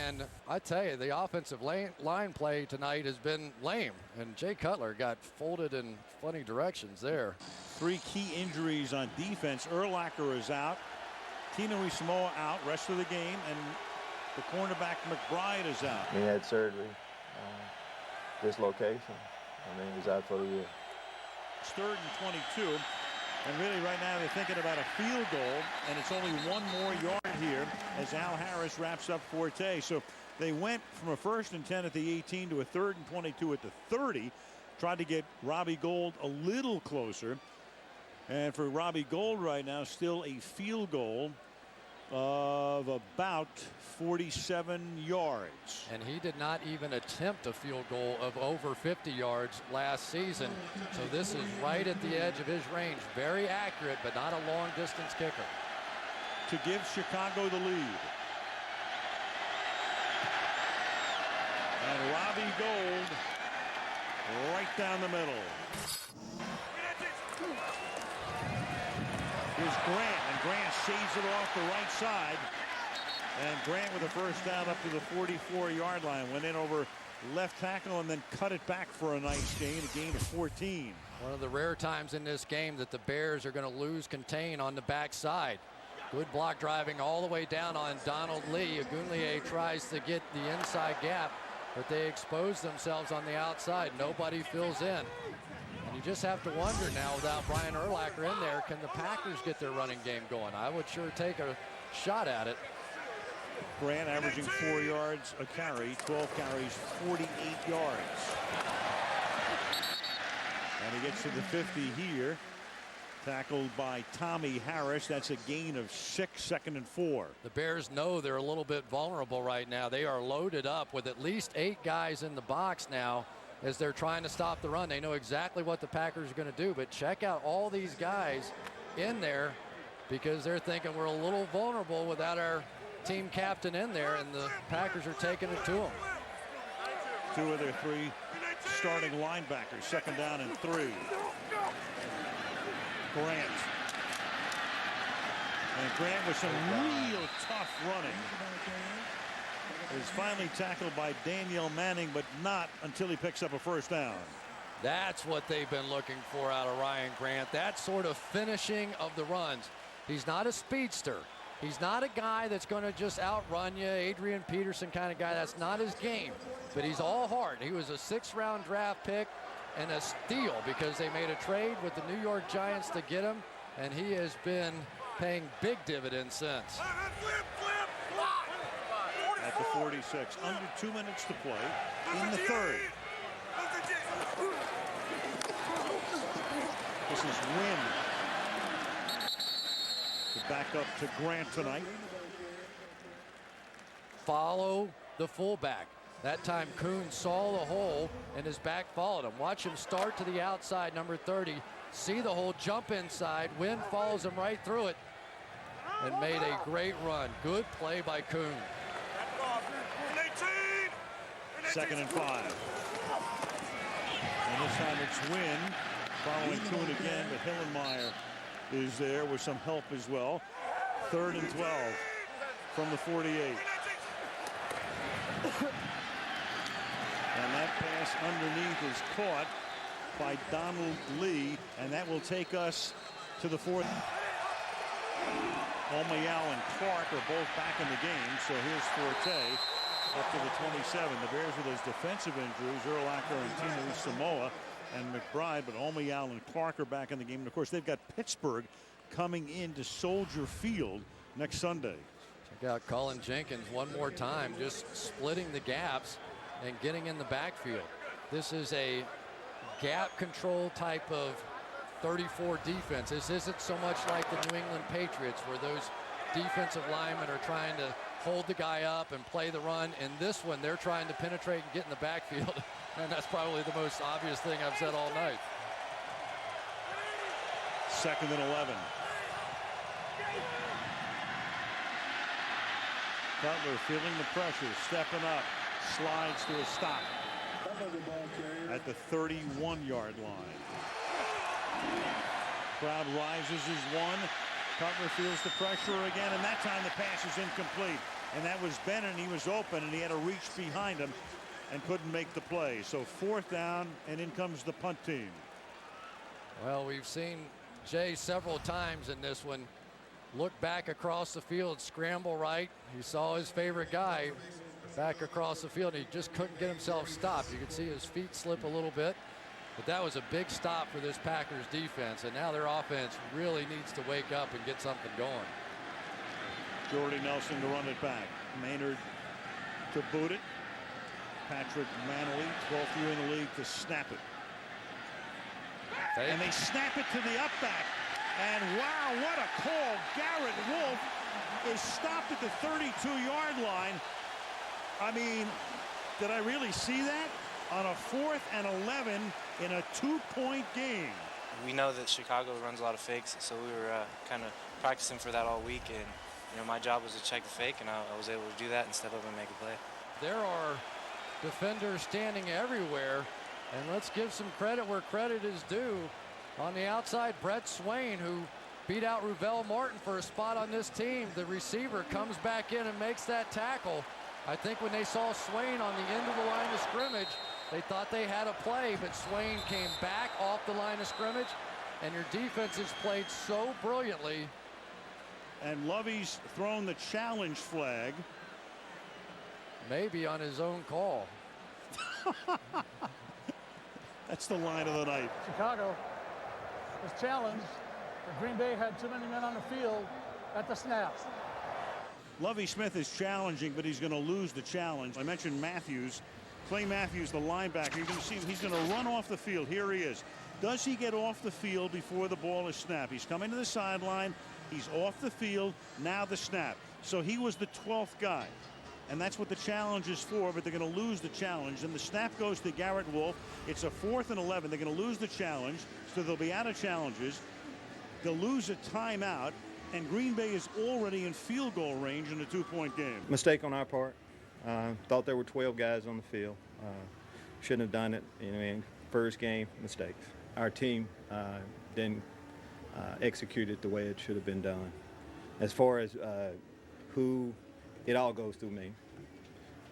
And I tell you, the offensive line play tonight has been lame. And Jay Cutler got folded in funny directions there.
3 key injuries on defense. Urlacher is out. Tino Samoa out, rest of the game. And the cornerback McBride is out.
He had surgery, dislocation. I mean, he's out for the year.
It's 3rd and 22. And really right now they're thinking about a field goal, and it's only one more yard here as Al Harris wraps up Forte. So they went from a 1st and 10 at the 18 to a 3rd and 22 at the 30. Tried to get Robbie Gould a little closer. And for Robbie Gould right now, still a field goal of about 47 yards.
And he did not even attempt a field goal of over 50 yards last season. So this is right at the edge of his range. Very accurate, but not a long distance kicker.
To give Chicago the lead. And Robbie Gould right down the middle. Here's Grant, and Grant saves it off the right side. And Grant with a first down up to the 44-yard line. Went in over left tackle and then cut it back for a nice gain, a gain of 14.
One of the rare times in this game that the Bears are going to lose contain on the backside. Good block driving all the way down on Donald Lee. Agunlie tries to get the inside gap, but they expose themselves on the outside. Nobody fills in. And you just have to wonder now, without Brian Urlacher in there, can the Packers get their running game going? I would sure take a shot at it.
Grant averaging 4 yards a carry, 12 carries, 48 yards. And he gets to the 50 here. Tackled by Tommy Harris. That's a gain of 6, 2nd and 4.
The Bears know they're a little bit vulnerable right now. They are loaded up with at least 8 guys in the box now as they're trying to stop the run. They know exactly what the Packers are going to do, but check out all these guys in there because they're thinking we're a little vulnerable without our team captain in there, and the Packers are taking it to them.
2 of their 3 starting linebackers, 2nd down and 3. Grant. And Grant with some real tough running is finally tackled by Daniel Manning, but not until he picks up a first down.
That's what they've been looking for out of Ryan Grant. That sort of finishing of the runs. He's not a speedster. He's not a guy that's going to just outrun you, Adrian Peterson kind of guy. That's not his game. But he's all heart. He was a 6th-round draft pick and a steal because they made a trade with the New York Giants to get him, and he has been paying big dividends since.
At the 46, under 2 minutes to play in the 3rd. This is Wynn. To back up to Grant tonight.
Follow the fullback. That time Kuhn saw the hole and his back followed him. Watch him start to the outside, number 30. See the hole, jump inside. Wynn follows him right through it and made a great run. Good play by Kuhn.
2nd and 5. And this time it's Wynn following Kuhn again, but Hillenmeyer is there with some help as well. 3rd and 12 from the 48. And that pass underneath is caught by Donald Lee, and that will take us to the 4th. Omayal and Clark are both back in the game, so here's Forte up to the 27. The Bears with those defensive injuries, Urlacher and Tino Samoa and McBride, but Omayal and Clark are back in the game. And of course, they've got Pittsburgh coming into Soldier Field next Sunday.
Check out Colin Jenkins one more time, just splitting the gaps and getting in the backfield. This is a gap control type of 34 defense. This isn't so much like the New England Patriots where those defensive linemen are trying to hold the guy up and play the run. In this one, they're trying to penetrate and get in the backfield. And that's probably the most obvious thing I've said all night.
2nd and 11. Cutler feeling the pressure, stepping up, slides to a stop at the 31-yard line. Crowd rises as one. Cutler feels the pressure again, and that time the pass is incomplete. And that was Bennett, and he was open, and he had to reach behind him and couldn't make the play. So 4th down, and in comes the punt team.
Well, we've seen Jay several times in this one look back across the field, scramble right. He saw his favorite guy back across the field, and he just couldn't get himself stopped. You could see his feet slip a little bit. But that was a big stop for this Packers defense, and now their offense really needs to wake up and get something going.
Jordy Nelson to run it back. Maynard to boot it. Patrick Manley, 12th year in the league, to snap it. And they snap it to the up back. And wow, what a call. Garrett Wolf is stopped at the 32-yard line. I mean, did I really see that? On a 4th and 11 in a 2-point game.
We know that Chicago runs a lot of fakes, so we were kind of practicing for that all week. And you know, my job was to check the fake, and I was able to do that and step up and make a play.
There are defenders standing everywhere, and let's give some credit where credit is due. On the outside, Brett Swain, who beat out Ruvell Martin for a spot on this team. The receiver comes back in and makes that tackle. I think when they saw Swain on the end of the line of scrimmage, they thought they had a play, but Swain came back off the line of scrimmage, and your defense has played so brilliantly.
And Lovey's thrown the challenge flag.
Maybe on his own call.
That's the line of the night.
Chicago was challenged, but Green Bay had too many men on the field at the snap.
Lovie Smith is challenging, but he's going to lose the challenge. I mentioned Matthews. Clay Matthews, the linebacker. You're going to see he's going to run off the field. Here he is. Does he get off the field before the ball is snapped? He's coming to the sideline. He's off the field. Now the snap. So he was the 12th guy. And that's what the challenge is for, but they're going to lose the challenge. And the snap goes to Garrett Wolf. It's a 4th and 11. They're going to lose the challenge, so they'll be out of challenges. They'll lose a timeout, and Green Bay is already in field goal range in a 2-point game.
Mistake on our part. Thought there were 12 guys on the field. Shouldn't have done it. You know, in first game, mistakes. Our team didn't execute it the way it should have been done. As far as who, it all goes through me.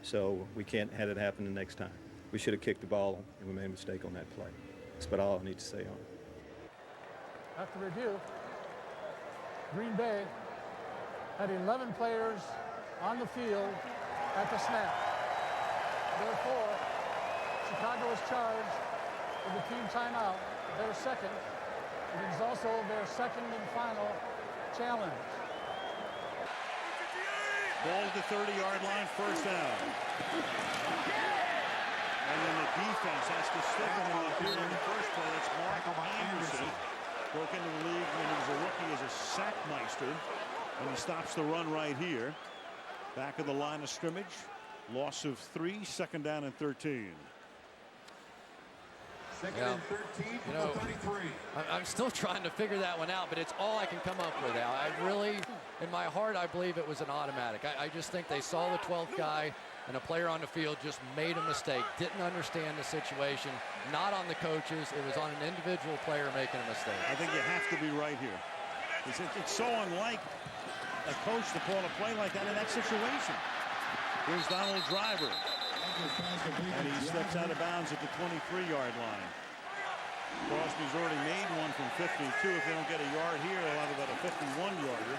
So we can't have it happen the next time. We should have kicked the ball, and we made a mistake on that play. That's about all I need to say on it.
After review, Green Bay had 11 players on the field at the snap. Therefore, Chicago was charged with a team timeout, their second. It is also their second and final challenge.
Ball at the 30-yard line, first down. And then the defense has to stick him off here in the first play. It's Mark Anderson. Broke into the league when he was a rookie as a sackmeister. And he stops the run right here. Back of the line of scrimmage. Loss of 3, 2nd down and 13.
Second and 13 from the 33.
I'm still trying to figure that one out, but it's all I can come up with, Al. I really, in my heart, I believe it was an automatic. I just think they saw the 12th guy, and a player on the field just made a mistake, didn't understand the situation, not on the coaches. It was on an individual player making a mistake.
I think you have to be right here. It's so unlike a coach to call a play like that in that situation. Here's Donald Driver. And he steps out of bounds at the 23-yard line. Crosby's already made one from 52. If they don't get a yard here, they'll have about a 51-yarder.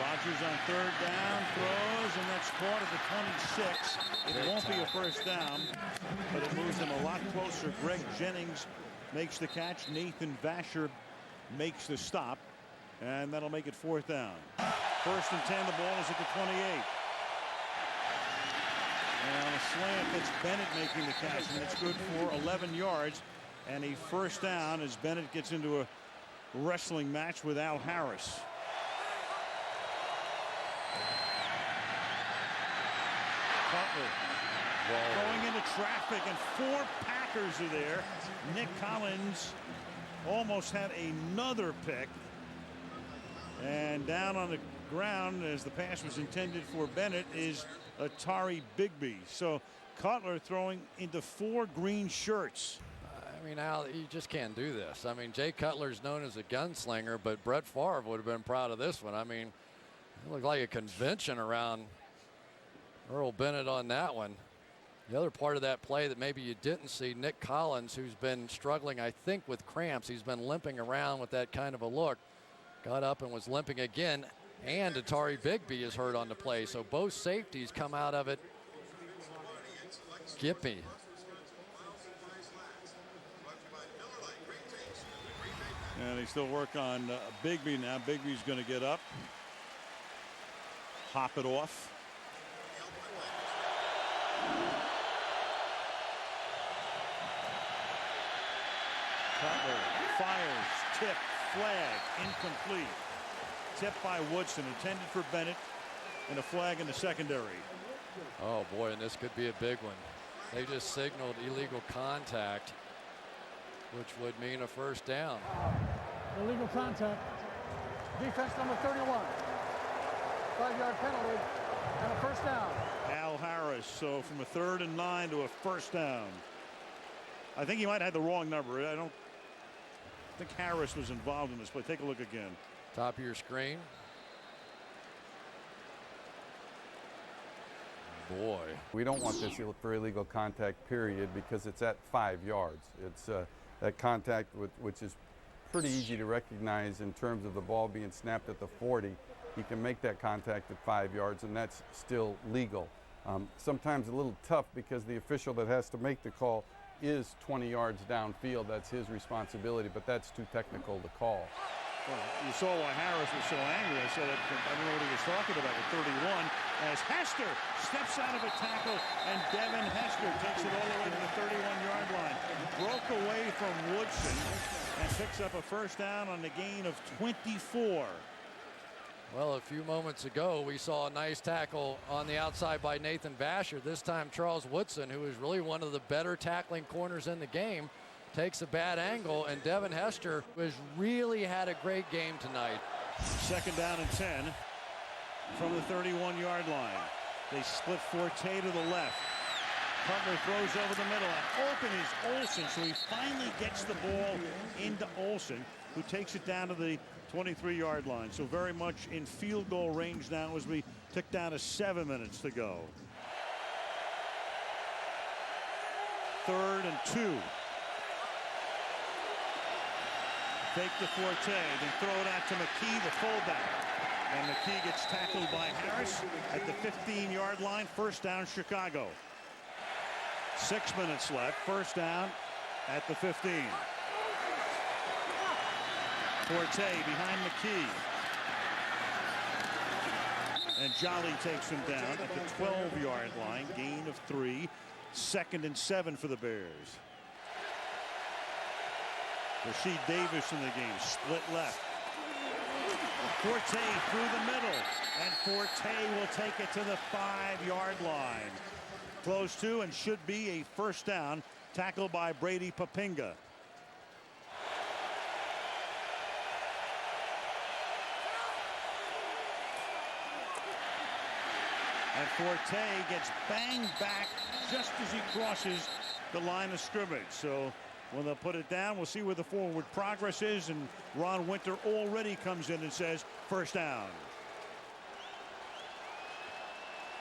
Rodgers on 3rd down, throws, and that's caught at the 26. It won't be a first down, but it moves them a lot closer. Greg Jennings makes the catch. Nathan Vasher makes the stop, and that'll make it 4th down. 1st and 10, the ball is at the 28. And on a slant, that's Bennett making the catch, and it's good for 11 yards. And a first down as Bennett gets into a wrestling match with Al Harris. Cutler going into traffic, and 4 Packers are there. Nick Collins almost had another pick. And down on the ground, as the pass was intended for Bennett, is Atari Bigby. So Cutler throwing into 4 green shirts.
I mean, Al, you just can't do this. I mean, Jay Cutler's known as a gunslinger, but Brett Favre would have been proud of this one. I mean, it looked like a convention around Earl Bennett on that one. The other part of that play that maybe you didn't see, Nick Collins, who's been struggling, I think, with cramps. He's been limping around with that kind of a look. Got up and was limping again. And Atari Bigby is hurt on the play. So both safeties come out of it gippy.
And they still work on Bigby now. Bigby's going to get up. Hop it off. Cutler fires, tip, flag, incomplete. Tip by Woodson, intended for Bennett, and a flag in the secondary.
Oh boy, and this could be a big one. They just signaled illegal contact, which would mean a first down.
Illegal contact. Defense number 31. 5-yard penalty and a first down.
Al Harris, so from a 3rd and 9 to a first down. I think he might have had the wrong number. I don't think Harris was involved in this play. Take a look again.
Top of your screen. Boy.
We don't want this for illegal contact, period, because it's at 5 yards. It's that contact which is pretty easy to recognize in terms of the ball being snapped at the 40. He can make that contact at 5 yards, and that's still legal. Sometimes a little tough because the official that has to make the call is 20 yards downfield. That's his responsibility, but that's too technical to call.
Well, you saw why Harris was so angry. I said, I don't know what he was talking about at 31. As Hester steps out of a tackle, and Devin Hester takes it all the way to the 31-yard line. Broke away from Woodson and picks up a first down on the gain of 24.
Well, a few moments ago, we saw a nice tackle on the outside by Nathan Vasher. This time, Charles Woodson, who is really one of the better tackling corners in the game, takes a bad angle, and Devin Hester has really had a great game tonight.
2nd down and 10 from the 31-yard line. They split Forte to the left. Cutler throws over the middle, and open is Olsen, so he finally gets the ball into Olsen, who takes it down to the 23-yard line. So very much in field goal range now as we tick down to 7 minutes to go. 3rd and 2. Fake to Forte, then throw it out to McKee, the fullback. And McKee gets tackled by Harris at the 15-yard line. First down, Chicago. 6 minutes left. First down at the 15. Forte behind McKee. And Jolly takes him down at the 12-yard line. Gain of 3. 2nd and 7 for the Bears. Rasheed Davis in the game, split left. Forte through the middle, and Forte will take it to the 5-yard line. Close to and should be a first down. Tackled by Brady Papinga. And Forte gets banged back just as he crosses the line of scrimmage. So when they'll put it down, we'll see where the forward progress is, and Ron Winter already comes in and says first down.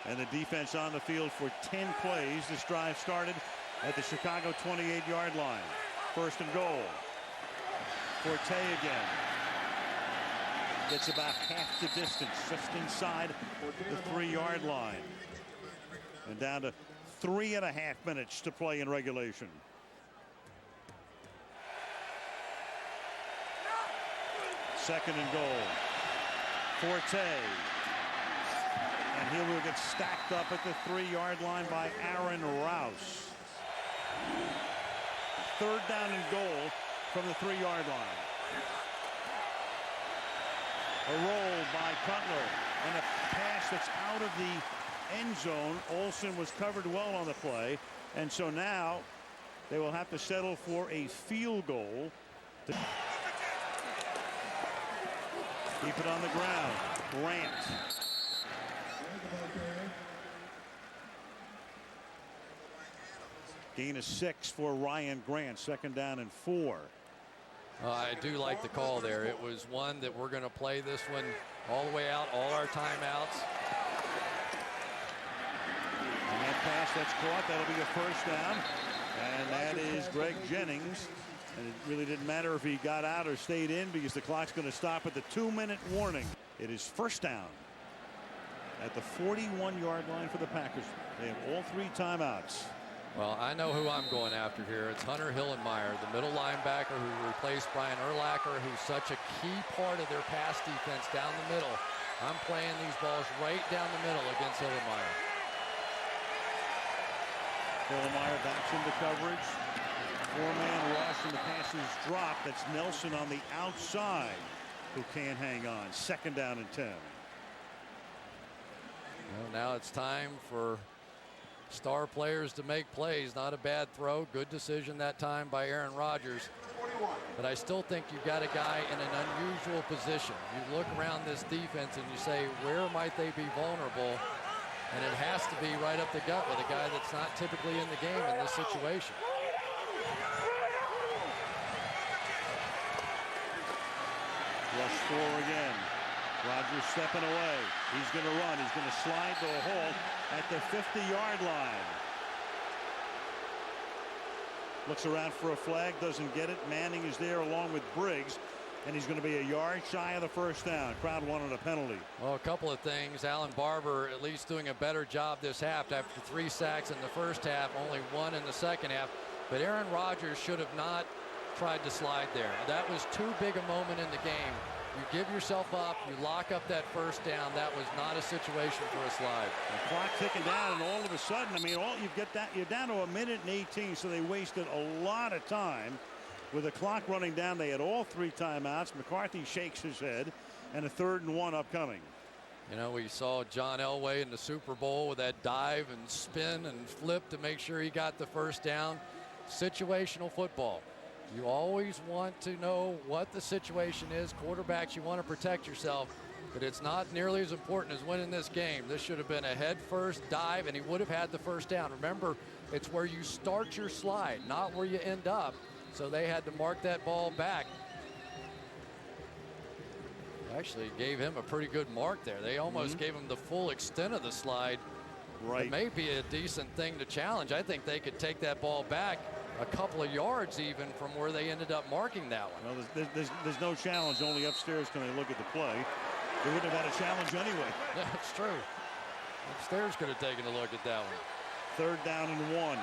And the defense on the field for 10 plays. This drive started at the Chicago 28-yard line. 1st and goal. Forte again. Gets about half the distance, just inside the 3-yard line. And down to 3.5 minutes to play in regulation. Second and goal. Forte. And he will get stacked up at the 3-yard line by Aaron Rouse. 3rd down and goal from the 3-yard line. A roll by Cutler and a pass that's out of the end zone. Olsen was covered well on the play, and so now they will have to settle for a field goal to keep it on the ground. Grant. Gain of 6 for Ryan Grant. 2nd down and 4.
I do like the call there. It was one that we're going to play this one all the way out, all our timeouts.
And that pass that's caught, that'll be a first down. And that is Greg Jennings. And it really didn't matter if he got out or stayed in because the clock's going to stop at the 2-minute warning. It is first down at the 41-yard line for the Packers. They have all 3 timeouts.
Well, I know who I'm going after here. It's Hunter Hillenmeyer, the middle linebacker who replaced Brian Urlacher, who's such a key part of their pass defense down the middle. I'm playing these balls right down the middle against Hillenmeyer.
Hillenmeyer backs into coverage. Four-man rush and the pass is dropped. That's Nelson on the outside who can't hang on. 2nd down and 10.
Well, now it's time for star players to make plays. Not a bad throw. Good decision that time by Aaron Rodgers. But I still think you've got a guy in an unusual position. You look around this defense and you say, where might they be vulnerable? And it has to be right up the gut with a guy that's not typically in the game in this situation.
Rush 4 again. Rodgers stepping away. He's going to run. He's going to slide to a hole at the 50-yard line. Looks around for a flag. Doesn't get it. Manning is there along with Briggs. And he's going to be a yard shy of the 1st down. Crowd wanted a penalty.
Well, a couple of things. Alan Barber at least doing a better job this half. After 3 sacks in the 1st half, only 1 in the 2nd half. But Aaron Rodgers should have not tried to slide there. That was too big a moment in the game. You give yourself up, you lock up that 1st down. That was not a situation for a slide.
The clock ticking down, and all of a sudden, I mean, you're down to 1:18, so they wasted a lot of time. With the clock running down, they had all 3 timeouts. McCarthy shakes his head, and a 3rd and 1 upcoming.
You know, we saw John Elway in the Super Bowl with that dive and spin and flip to make sure he got the 1st down. Situational football. You always want to know what the situation is. Quarterbacks, you want to protect yourself, but it's not nearly as important as winning this game. This should have been a head-first dive, and he would have had the 1st down. Remember, it's where you start your slide, not where you end up. So they had to mark that ball back. Actually gave him a pretty good mark there. They almost gave him the full extent of the slide.
Right.
It may be a decent thing to challenge. I think they could take that ball back a couple of yards even from where they ended up marking that one.
Well, there's no challenge. Only upstairs can they look at the play. They wouldn't have had a challenge anyway.
That's true. Upstairs could have taken a look at that one.
3rd down and 1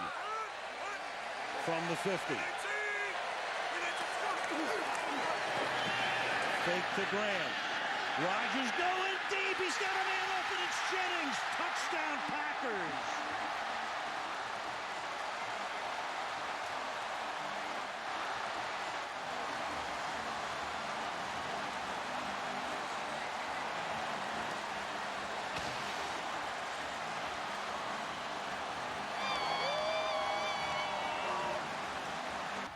from the 50. Fake to Graham. Rodgers going deep. He's got a man open. It's Jennings. Touchdown Packers.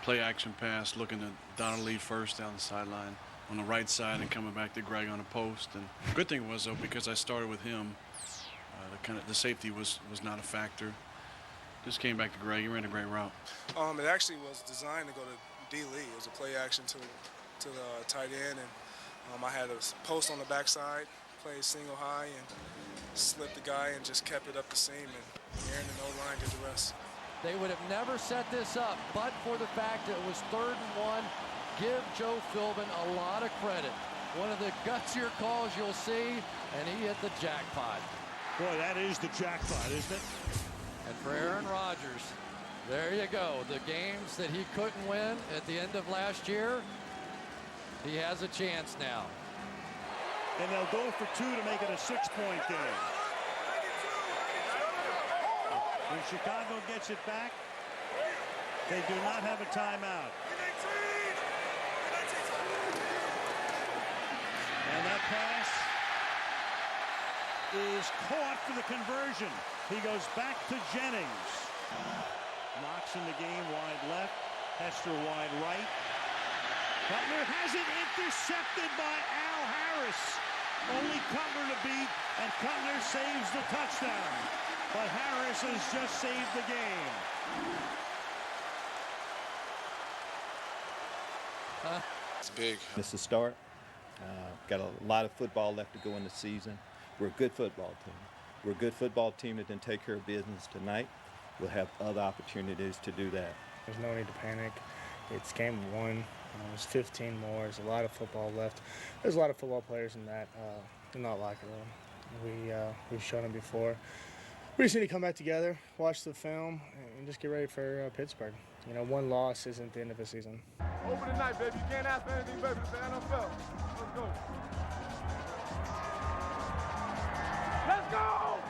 Play action pass, looking at Donnelly first down the sideline on the right side and coming back to Greg on a post. And good thing was, though, because I started with him, the safety was not a factor. Just came back to Greg. He ran a great route.
It actually was designed to go to D. Lee. It was a play action to the tight end, and I had a post on the backside, played single high, and slipped the guy and just kept it up the seam. And Aaron and O-line did the rest.
They would have never set this up, but for the fact that it was 3rd and 1. Give Joe Philbin a lot of credit. One of the gutsier calls you'll see, and he hit the jackpot.
Boy, that is the jackpot, isn't it?
And for Aaron Rodgers, there you go. The games that he couldn't win at the end of last year, he has a chance now.
And they'll go for 2 to make it a 6-point game. When Chicago gets it back, they do not have a timeout. And that pass is caught for the conversion. He goes back to Jennings. Knox in the game wide left. Hester wide right. Cutler has it intercepted by Al Harris. Only Cutler to beat, and Cutler saves the touchdown. But Harris has just saved the game.
It's big.
It's a start. Got a lot of football left to go in the season. We're a good football team. We're a good football team that didn't take care of business tonight. We'll have other opportunities to do that.
There's no need to panic. It's game 1. There's 15 more. There's a lot of football left. There's a lot of football players in that locker room. We've shown them before. we just need to come back together, watch the film, and just get ready for Pittsburgh. You know, one loss isn't the end of the season.
Over tonight, baby. You can't ask for anything better than the NFL. Let's go. Let's go!